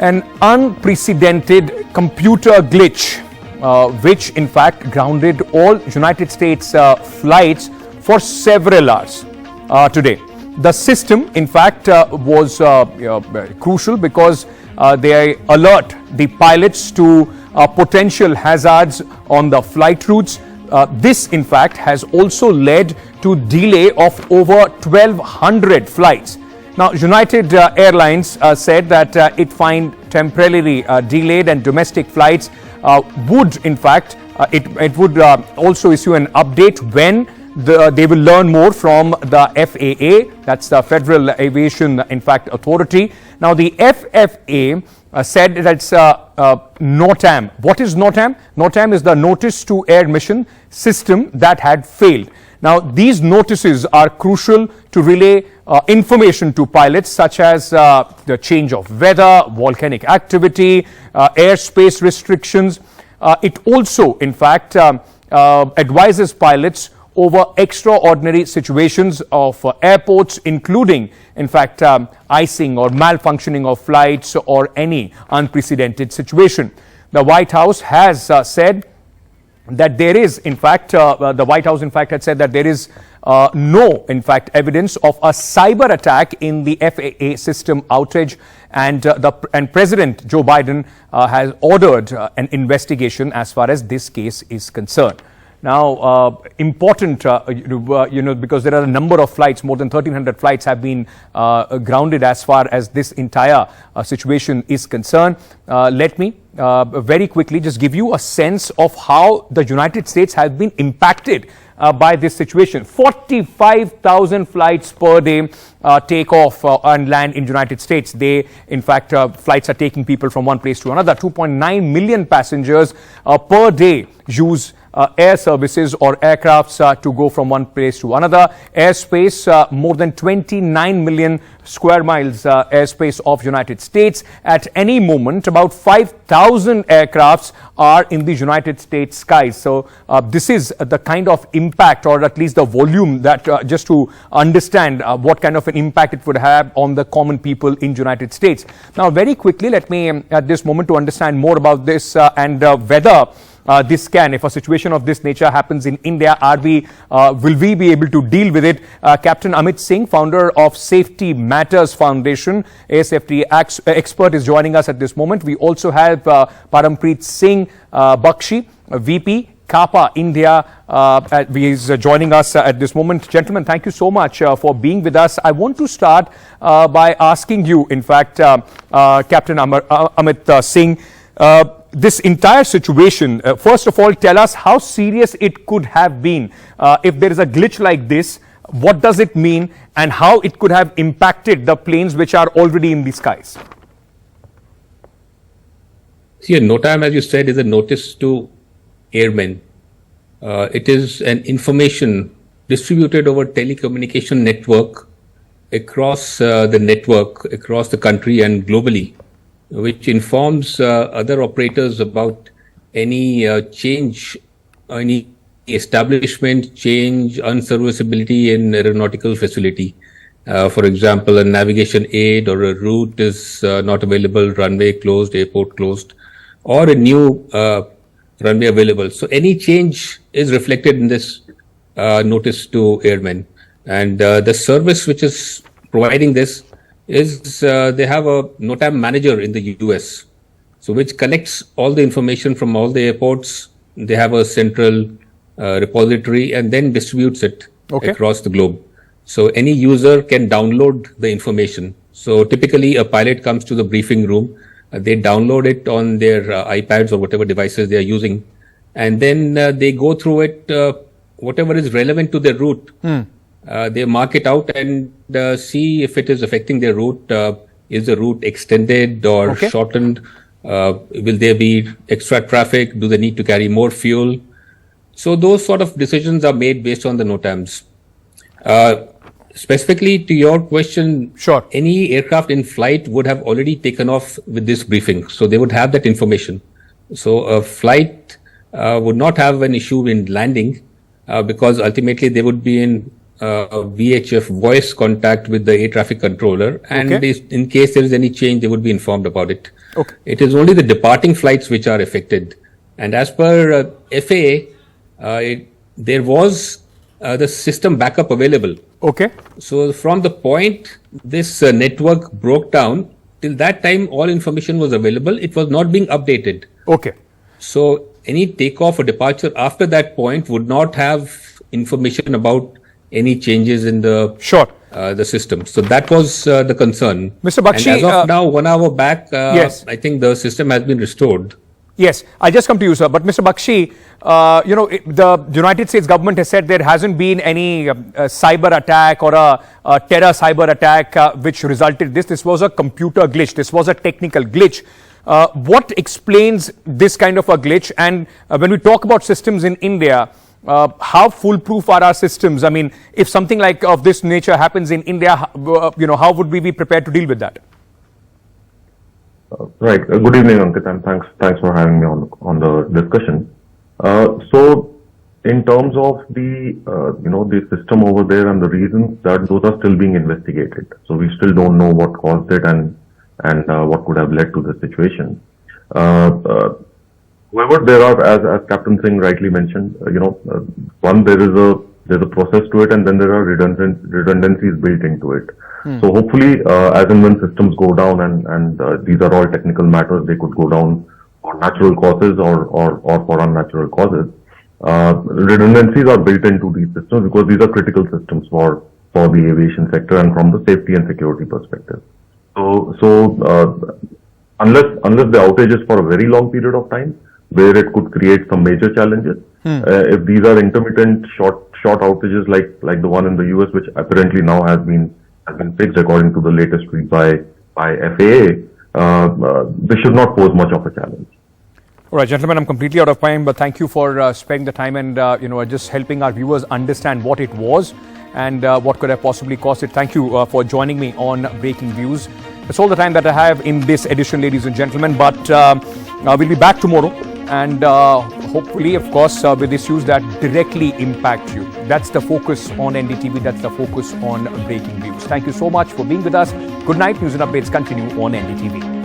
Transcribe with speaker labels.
Speaker 1: an unprecedented computer glitch which in fact grounded all United States flights for several hours today. The system in fact was crucial because they alert the pilots to potential hazards on the flight routes. This in fact has also led to delay of over 1,200 flights. Now, United Airlines said that it find temporarily delayed and domestic flights would in fact it would also issue an update when they will learn more from the FAA, that's the Federal Aviation in fact authority. Now the FFA said that's NOTAM. What is NOTAM? NOTAM is the Notice to Air Mission system that had failed. Now these notices are crucial to relay information to pilots such as the change of weather, volcanic activity, airspace restrictions. It also in fact advises pilots over extraordinary situations of airports, including in fact icing or malfunctioning of flights or any unprecedented situation. The White House has said that there is in fact the White House in fact had said that there is no in fact evidence of a cyber attack in the FAA system outage, and President Joe Biden has ordered an investigation as far as this case is concerned. Now, important, because there are a number of flights, more than 1,300 flights have been grounded as far as this entire situation is concerned. Let me very quickly just give you a sense of how the United States has been impacted by this situation. 45,000 flights per day take off and land in United States. They, in fact, flights are taking people from one place to another. 2.9 million passengers per day use air services or aircrafts to go from one place to another. Airspace, more than 29 million square miles airspace of United States. At any moment, about 5,000 aircrafts are in the United States skies. So this is the kind of impact, or at least the volume, that just to understand what kind of an impact it would have on the common people in United States. Now, very quickly, let me at this moment to understand more about this and whether this can, if a situation of this nature happens in India, will we be able to deal with it? Captain Amit Singh, founder of Safety Matters Foundation, a safety expert, is joining us at this moment. We also have Parampreet Singh Bakshi, VP, CAPA India, he is joining us at this moment. Gentlemen, thank you so much for being with us. I want to start by asking you, in fact, Captain Amit Singh, this entire situation, first of all, tell us how serious it could have been. If there is a glitch like this, what does it mean and how it could have impacted the planes which are already in the skies?
Speaker 2: See, a NOTAM, as you said, is a notice to airmen. It is an information distributed over telecommunication network across across the country and globally, which informs other operators about any change, any establishment change, unserviceability in aeronautical facility. For example, a navigation aid or a route is not available, runway closed, airport closed, or a new runway available. So any change is reflected in this notice to airmen. And the service which is providing this is they have a NOTAM manager in the US, so which collects all the information from all the airports. They have a central repository and then distributes it across the globe. So any user can download the information. So typically a pilot comes to the briefing room, they download it on their iPads or whatever devices they are using, and then they go through it, whatever is relevant to their route. They mark it out and see if it is affecting their route. Is the route extended or shortened? Will there be extra traffic? Do they need to carry more fuel? So those sort of decisions are made based on the NOTAMs. Specifically to your question, any aircraft in flight would have already taken off with this briefing. So they would have that information. So a flight would not have an issue in landing because ultimately they would be in VHF voice contact with the air traffic controller, and in case there is any change, they would be informed about it.
Speaker 1: Okay.
Speaker 2: It is only the departing flights which are affected. And as per FAA, there was the system backup available.
Speaker 1: Okay.
Speaker 2: So from the point this network broke down, till that time all information was available. It was not being updated.
Speaker 1: Okay.
Speaker 2: So any takeoff or departure after that point would not have information about any changes in the the system. So that was the concern.
Speaker 1: Mr. Bakshi,
Speaker 2: and as of now, 1 hour back,
Speaker 1: yes,
Speaker 2: I think the system has been restored.
Speaker 1: Yes, I'll just come to you, sir. But Mr. Bakshi, the United States government has said there hasn't been any cyber attack or a terror cyber attack which resulted this. This was a computer glitch. This was a technical glitch. What explains this kind of a glitch? And when we talk about systems in India, how foolproof are our systems? I mean, if something like of this nature happens in India, how would we be prepared to deal with that?
Speaker 3: Right. Good evening, Ankit, and thanks for having me on the discussion. So, in terms of the the system over there and the reasons, that those are still being investigated. So we still don't know what caused it and what could have led to the situation. However, there are, as Captain Singh rightly mentioned, one, there's a process to it, and then there are redundancies built into it. So hopefully, as and when systems go down, and these are all technical matters, they could go down for natural causes or for unnatural causes. Redundancies are built into these systems because these are critical systems for the aviation sector and from the safety and security perspective. So unless the outage is for a very long period of time, where it could create some major challenges, if these are intermittent short outages like the one in the US, which apparently now has been fixed according to the latest tweet by FAA, this should not pose much of a challenge.
Speaker 1: All right, gentlemen, I'm completely out of time, but thank you for spending the time and just helping our viewers understand what it was and what could have possibly caused it. Thank you for joining me on Breaking Views. That's all the time that I have in this edition, ladies and gentlemen, but we'll be back tomorrow and hopefully, of course, with issues that directly impact you. That's the focus on NDTV. That's the focus on Breaking Views. Thank you so much for being with us. Good night. News and updates continue on NDTV.